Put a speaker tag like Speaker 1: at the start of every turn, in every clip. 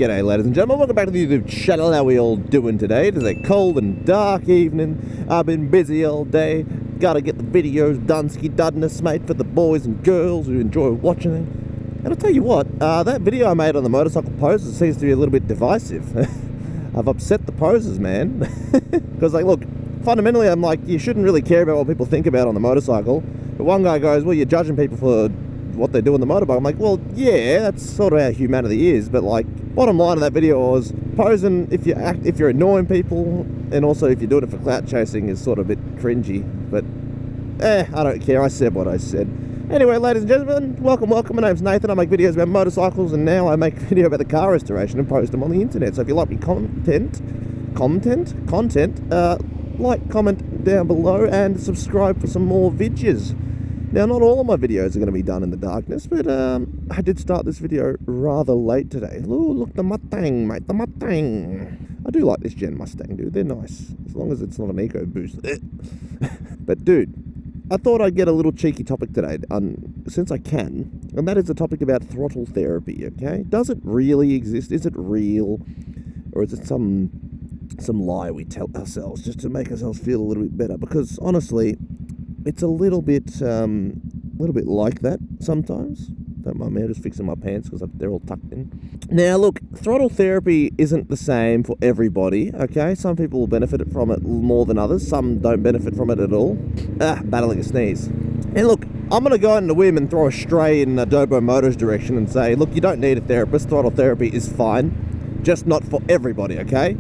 Speaker 1: G'day ladies and gentlemen, welcome back to the YouTube channel. How we all doing today? It is a cold and dark evening. I've been busy all day. Gotta get the videos done, ski-dudness, mate, for the boys and girls who enjoy watching them. And I'll tell you what, that video I made on the motorcycle poses seems to be a little bit divisive. I've upset the posers, man. Because, like, look, fundamentally I'm like, you shouldn't really care about what people think about on the motorcycle. But one guy goes, well, you're judging people for what they do on the motorbike. I'm like, well, yeah, that's sort of how humanity is, but like, bottom line of that video was posing if you're annoying people, and also if you're doing it for clout chasing is sort of a bit cringy. But I don't care. I said what I said. Anyway, ladies and gentlemen, welcome. My name's Nathan. I make videos about motorcycles, and now I make a video about the car restoration and post them on the internet. So if you like me content, like, comment down below and subscribe for some more videos. Now, not all of my videos are going to be done in the darkness, but I did start this video rather late today. Ooh, look, the Mustang, mate, the Mustang. I do like this Gen Mustang, dude. They're nice, as long as it's not an EcoBoost. But, dude, I thought I'd get a little cheeky topic today, since I can, and that is a topic about throttle therapy, okay? Does it really exist? Is it real? Or is it some lie we tell ourselves just to make ourselves feel a little bit better? Because, honestly, it's a little bit like that sometimes. Don't mind me, I'm just fixing my pants because they're all tucked in. Now, look, throttle therapy isn't the same for everybody, okay? Some people will benefit from it more than others. Some don't benefit from it at all. Battling a sneeze. And look, I'm going to go out on a whim and throw a stray in Adobo Motors' direction and say, look, you don't need a therapist. Throttle therapy is fine, just not for everybody, okay?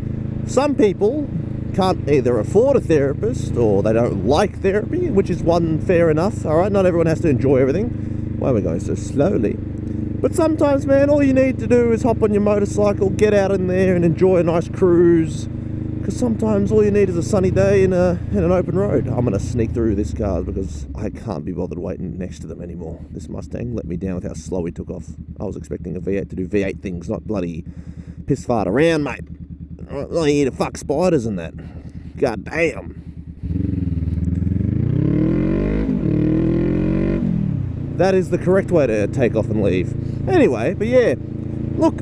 Speaker 1: Some people can't either afford a therapist or they don't like therapy, which is fair enough. All right, not everyone has to enjoy everything. Why are we going so slowly? But sometimes, man, all you need to do is hop on your motorcycle, get out in there and enjoy a nice cruise. Because sometimes all you need is a sunny day in an open road. I'm going to sneak through this car because I can't be bothered waiting next to them anymore. This Mustang let me down with how slow he took off. I was expecting a V8 to do V8 things, not bloody piss fart around, mate. I need to fuck spiders and that. God damn. That is the correct way to take off and leave. Anyway, but yeah, look,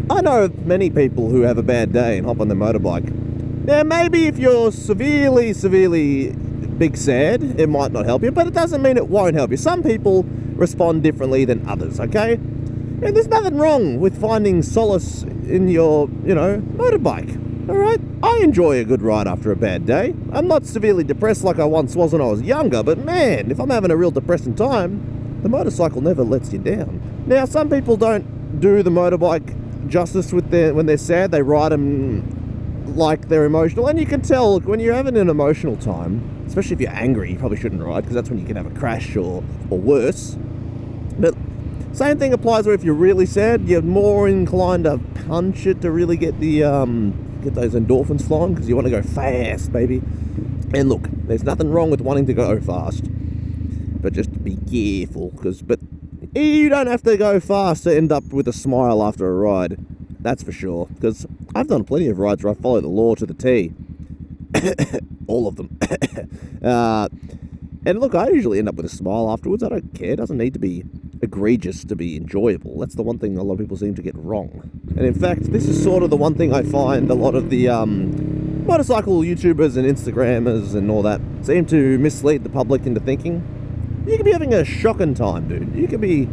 Speaker 1: I know many people who have a bad day and hop on their motorbike. Now, maybe if you're severely big sad, it might not help you, but it doesn't mean it won't help you. Some people respond differently than others, okay? And there's nothing wrong with finding solace in your, motorbike. Alright? I enjoy a good ride after a bad day. I'm not severely depressed like I once was when I was younger, but man, if I'm having a real depressing time, the motorcycle never lets you down. Now, some people don't do the motorbike justice when they're sad. They ride them like they're emotional, and you can tell when you're having an emotional time, especially if you're angry, you probably shouldn't ride because that's when you can have a crash or worse. But same thing applies where if you're really sad, you're more inclined to punch it to really get get those endorphins flying because you want to go fast, baby. And look, there's nothing wrong with wanting to go fast, but just be careful but you don't have to go fast to end up with a smile after a ride. That's for sure, because I've done plenty of rides where I follow the law to the T. All of them. And look, I usually end up with a smile afterwards. I don't care. It doesn't need to be egregious to be enjoyable. That's the one thing a lot of people seem to get wrong. And in fact, this is sort of the one thing I find a lot of the motorcycle YouTubers and Instagrammers and all that seem to mislead the public into thinking. You could be having a shocking time, dude. You could be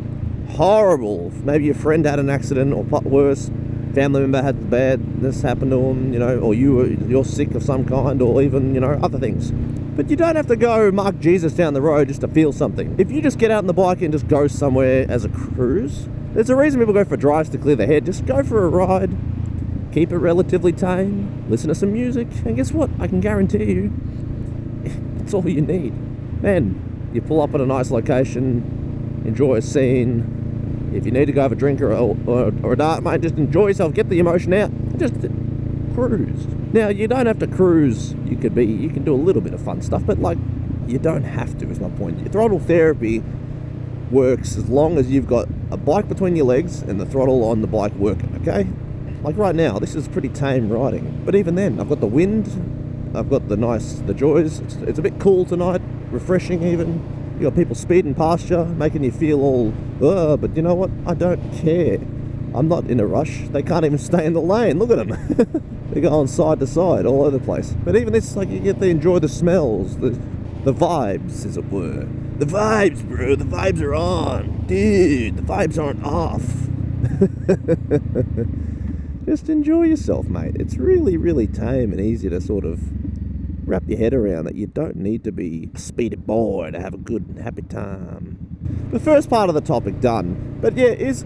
Speaker 1: horrible. Maybe your friend had an accident, or worse, family member had badness happen to them, or you're sick of some kind, or even, other things. But you don't have to go Mark Jesus down the road just to feel something. If you just get out on the bike and just go somewhere as a cruise, there's a reason people go for drives to clear their head. Just go for a ride, keep it relatively tame, listen to some music, and guess what? I can guarantee you, it's all you need. Man, you pull up at a nice location, enjoy a scene. If you need to go have a drink or a dart, mate, just enjoy yourself, get the emotion out, just cruise. Now, you don't have to cruise. You can do a little bit of fun stuff, but you don't have to, is my point. Your throttle therapy works as long as you've got a bike between your legs and the throttle on the bike working, okay? Like right now, this is pretty tame riding, but even then, I've got the wind, I've got the joys. It's a bit cool tonight, refreshing even. You got people speeding past you, making you feel all, but you know what? I don't care. I'm not in a rush. They can't even stay in the lane. Look at them. They're going side to side all over the place. But even this, like, you get to enjoy the smells, the vibes, as it were. The vibes, bro. The vibes are on. Dude, the vibes aren't off. Just enjoy yourself, mate. It's really, really tame and easy to sort of wrap your head around that you don't need to be a speedy boy to have a good and happy time. The first part of the topic done. But yeah, is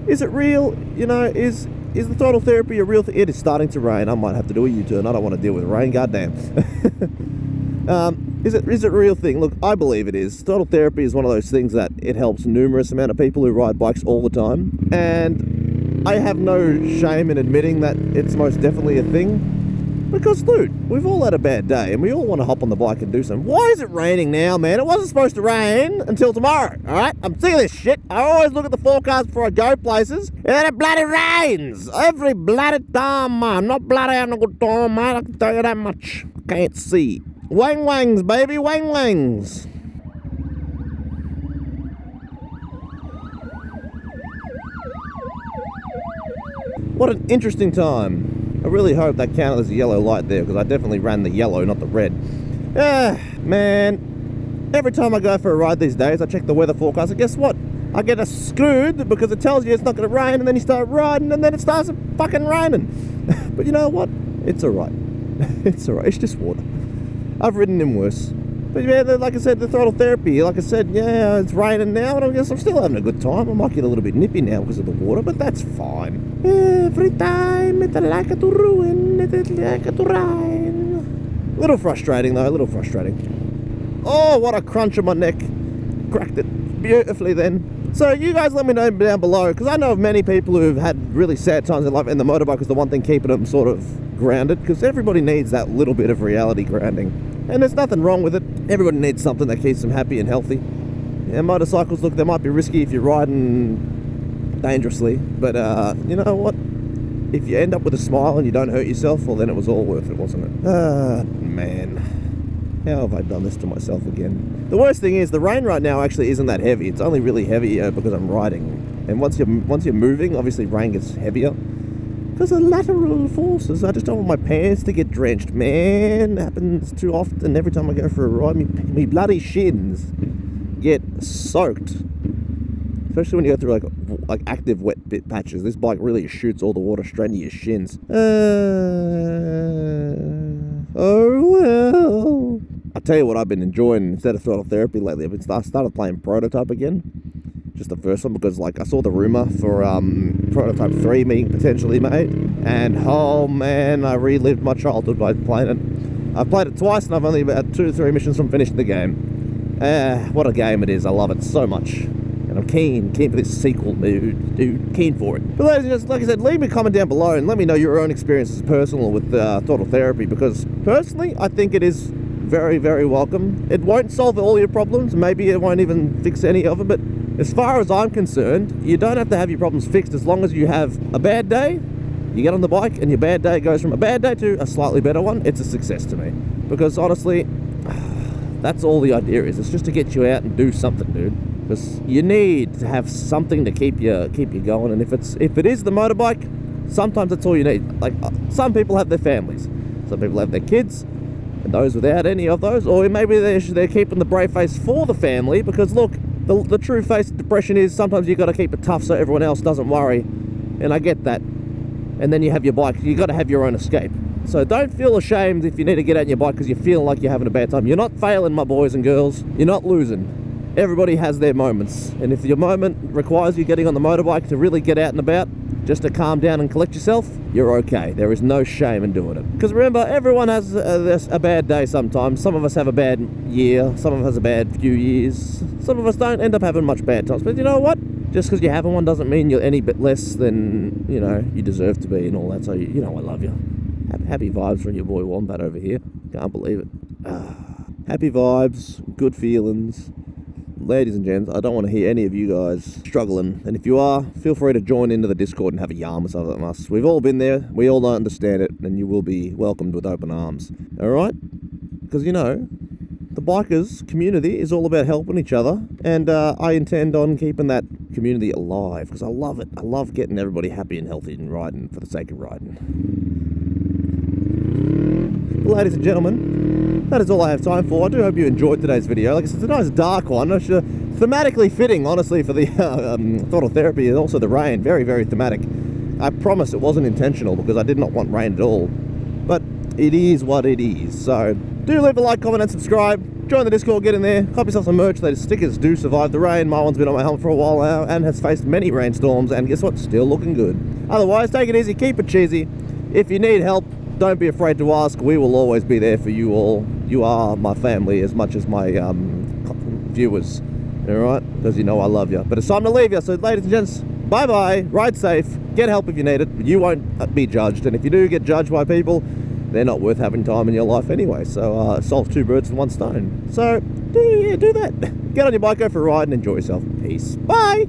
Speaker 1: it real? You know, is the throttle therapy a real thing? It is starting to rain. I might have to do a U-turn. I don't want to deal with rain, goddamn. Is it a real thing? Look, I believe it is. Throttle therapy is one of those things that it helps numerous amount of people who ride bikes all the time. And I have no shame in admitting that it's most definitely a thing. Because, dude, we've all had a bad day and we all want to hop on the bike and do something. Why is it raining now, man? It wasn't supposed to rain until tomorrow, alright? I'm sick of this shit. I always look at the forecast before I go places, and then it bloody rains every bloody time, man. I'm not bloody having a good time, mate. I can tell you that much. Can't see. Wang wangs, baby, wang wangs. What an interesting time. I really hope that counted as a yellow light there, because I definitely ran the yellow, not the red. Man, every time I go for a ride these days, I check the weather forecast, and guess what? I get a screwed because it tells you it's not going to rain, and then you start riding, and then it starts fucking raining. But you know what? It's alright. It's alright. It's just water. I've ridden in worse. But yeah, like I said, the throttle therapy, like I said, yeah, it's raining now, and I guess I'm still having a good time. I might get a little bit nippy now because of the water, but that's fine. Every time it's like to ruin, it's like to rain. Little frustrating though, a little frustrating. Oh, what a crunch on my neck. Cracked it beautifully then. So you guys let me know down below, because I know of many people who've had really sad times in life, and the motorbike is the one thing keeping them sort of grounded, because everybody needs that little bit of reality grounding. And there's nothing wrong with it. Everybody needs something that keeps them happy and healthy. And motorcycles, look, they might be risky if you're riding dangerously, but you know what? If you end up with a smile and you don't hurt yourself, well, then it was all worth it, wasn't it? Man. How have I done this to myself again? The worst thing is, the rain right now actually isn't that heavy. It's only really heavy because I'm riding. And once you're moving, obviously rain gets heavier. Because of lateral forces. I just don't want my pants to get drenched, man. It happens too often. Every time I go for a ride, me bloody shins get soaked. Especially when you go through like active wet bit patches. This bike really shoots all the water straight into your shins. Oh well. I tell you what I've been enjoying instead of throttle therapy lately. I started playing Prototype again. Just the first one, because like I saw the rumor for Prototype 3 being potentially made, and oh man, I relived my childhood by playing it. I've played it twice and I've only about 2 or 3 missions from finishing the game. What a game it is. I love it so much, and I'm keen for this sequel, dude, keen for it. But ladies and gents, like I said, leave me a comment down below and let me know your own experiences personal with throttle therapy, because personally I think it is very, very welcome. It won't solve all your problems, maybe it won't even fix any of them, but as far as I'm concerned, you don't have to have your problems fixed as long as you have a bad day, you get on the bike and your bad day goes from a bad day to a slightly better one. It's a success to me. Because honestly, that's all the idea is. It's just to get you out and do something, dude. Because you need to have something to keep you going. And if it is the motorbike, sometimes that's all you need. Like some people have their families. Some people have their kids. And those without any of those. Or maybe they're keeping the brave face for the family, because look, the true face of depression is sometimes you've got to keep it tough so everyone else doesn't worry. And I get that. And then you have your bike. You've got to have your own escape. So don't feel ashamed if you need to get out on your bike because you feel like you're having a bad time. You're not failing, my boys and girls. You're not losing. Everybody has their moments. And if your moment requires you getting on the motorbike to really get out and about, just to calm down and collect yourself, you're okay. There is no shame in doing it. Because remember, everyone has a bad day sometimes. Some of us have a bad year. Some of us has a bad few years. Some of us don't end up having much bad times. But you know what? Just because you're having one doesn't mean you're any bit less than, you know, you deserve to be and all that. So, you know I love you. Happy vibes from your boy Wombat over here. Can't believe it. Happy vibes, good feelings. Ladies and gents, I don't want to hear any of you guys struggling. And if you are, feel free to join into the Discord and have a yarn with some of us. We've all been there. We all don't understand it. And you will be welcomed with open arms. Alright? Because, you know, the bikers community is all about helping each other, and I intend on keeping that community alive because I love it. I love getting everybody happy and healthy and riding for the sake of riding. Ladies and gentlemen, that is all I have time for. I do hope you enjoyed today's video. Like I said, it's a nice dark one. Thematically fitting, honestly, for the throttle therapy and also the rain. Very, very thematic. I promise it wasn't intentional because I did not want rain at all. But it is what it is. So do leave a like, comment and subscribe. Join the Discord, get in there. Cop yourself some merch. Those stickers do survive the rain. My one's been on my helmet for a while now and has faced many rainstorms. And guess what? Still looking good. Otherwise, take it easy. Keep it cheesy. If you need help, don't be afraid to ask. We will always be there for you all. You are my family as much as my viewers. Alright? Because you know I love you. But it's time to leave you. So ladies and gents, bye-bye. Ride safe. Get help if you need it. You won't be judged. And if you do get judged by people, they're not worth having time in your life anyway. So solves 2 birds with 1 stone. So do that. Get on your bike, go for a ride and enjoy yourself. Peace. Bye.